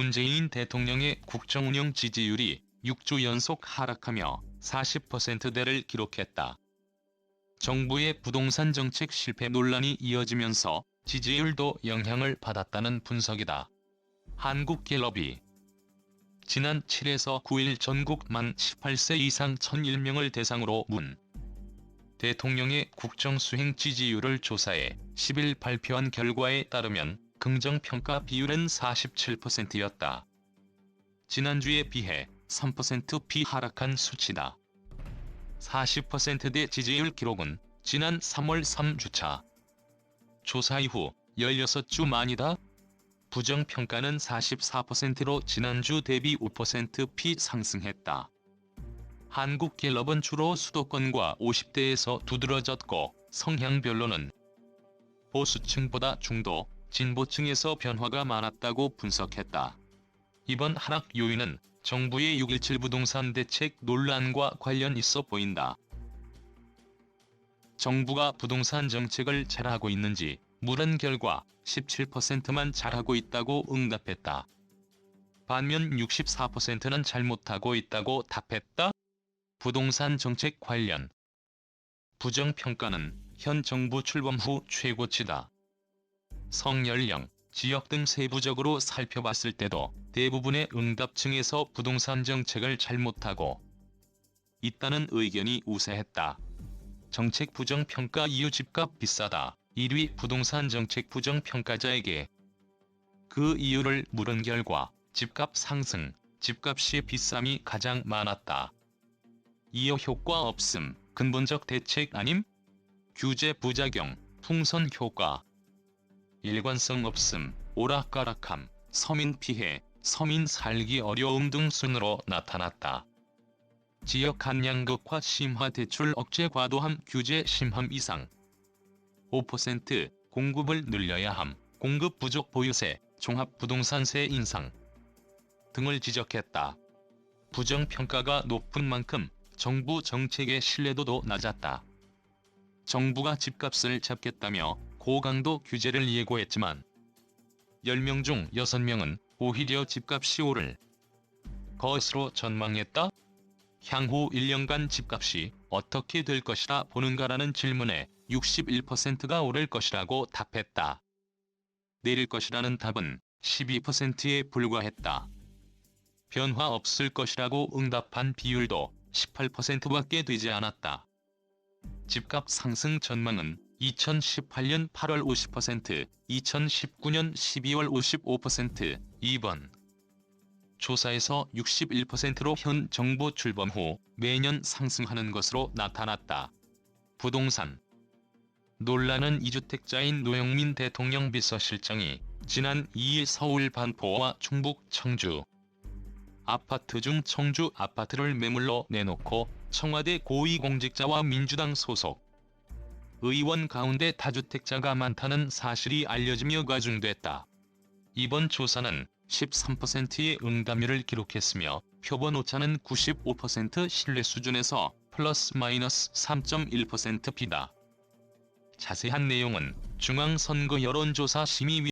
문재인 대통령의 국정운영 지지율이 6주 연속 하락하며 40%대를 기록했다. 정부의 부동산 정책 실패 논란이 이어지면서 지지율도 영향을 받았다는 분석이다. 한국갤럽이 지난 7에서 9일 전국 만 18세 이상 1001명을 대상으로 문 대통령의 국정수행 지지율을 조사해 10일 발표한 결과에 따르면 긍정평가 비율은 47%였다. 지난주에 비해 3% 하락한 수치다. 40%대 지지율 기록은 지난 3월 3주차 조사 이후 16주 만이다. 부정평가는 44%로 지난주 대비 5% 상승했다. 한국갤럽은 주로 수도권과 50대에서 두드러졌고 성향별로는 보수층보다 중도, 진보층에서 변화가 많았다고 분석했다. 이번 하락 요인은 정부의 6.17 부동산 대책 논란과 관련 있어 보인다. 정부가 부동산 정책을 잘하고 있는지 물은 결과 17%만 잘하고 있다고 응답했다. 반면 64%는 잘못하고 있다고 답했다. 부동산 정책 관련 부정평가는 현 정부 출범 후 최고치다. 성연령, 지역 등 세부적으로 살펴봤을 때도 대부분의 응답층에서 부동산 정책을 잘못하고 있다는 의견이 우세했다. 정책 부정평가 이유 집값 비싸다. 1위 부동산 정책 부정평가자에게 그 이유를 물은 결과 집값 상승, 집값이 비쌈이 가장 많았다. 이어 효과 없음, 근본적 대책 아님? 규제 부작용, 풍선 효과, 일관성 없음, 오락가락함, 서민 피해, 서민 살기 어려움 등 순으로 나타났다. 지역 한양극화 심화 대출 억제 과도함 규제 심함 이상 5% 공급을 늘려야 함, 공급 부족 보유세, 종합부동산세 인상 등을 지적했다. 부정평가가 높은 만큼 정부 정책의 신뢰도도 낮았다. 정부가 집값을 잡겠다며 고강도 규제를 예고했지만 10명 중 6명은 오히려 집값이 오를 것으로 전망했다. 향후 1년간 집값이 어떻게 될 것이라 보는가라는 질문에 61%가 오를 것이라고 답했다. 내릴 것이라는 답은 12%에 불과했다. 변화 없을 것이라고 응답한 비율도 18%밖에 되지 않았다. 집값 상승 전망은 2018년 8월 50%, 2019년 12월 55%, 이번 조사에서 61%로 현 정부 출범 후 매년 상승하는 것으로 나타났다. 부동산 논란은 2주택자인 노영민 대통령 비서실장이 지난 2일 서울 반포와 충북 청주 아파트 중 청주 아파트를 매물로 내놓고 청와대 고위공직자와 민주당 소속 의원 가운데 다주택자가 많다는 사실이 알려지며 과중됐다. 이번 조사는 13%의 응답률을 기록했으며 표본 오차는 95% 신뢰 수준에서 플러스 마이너스 3.1%B다. 자세한 내용은 중앙선거 여론조사 심의위원회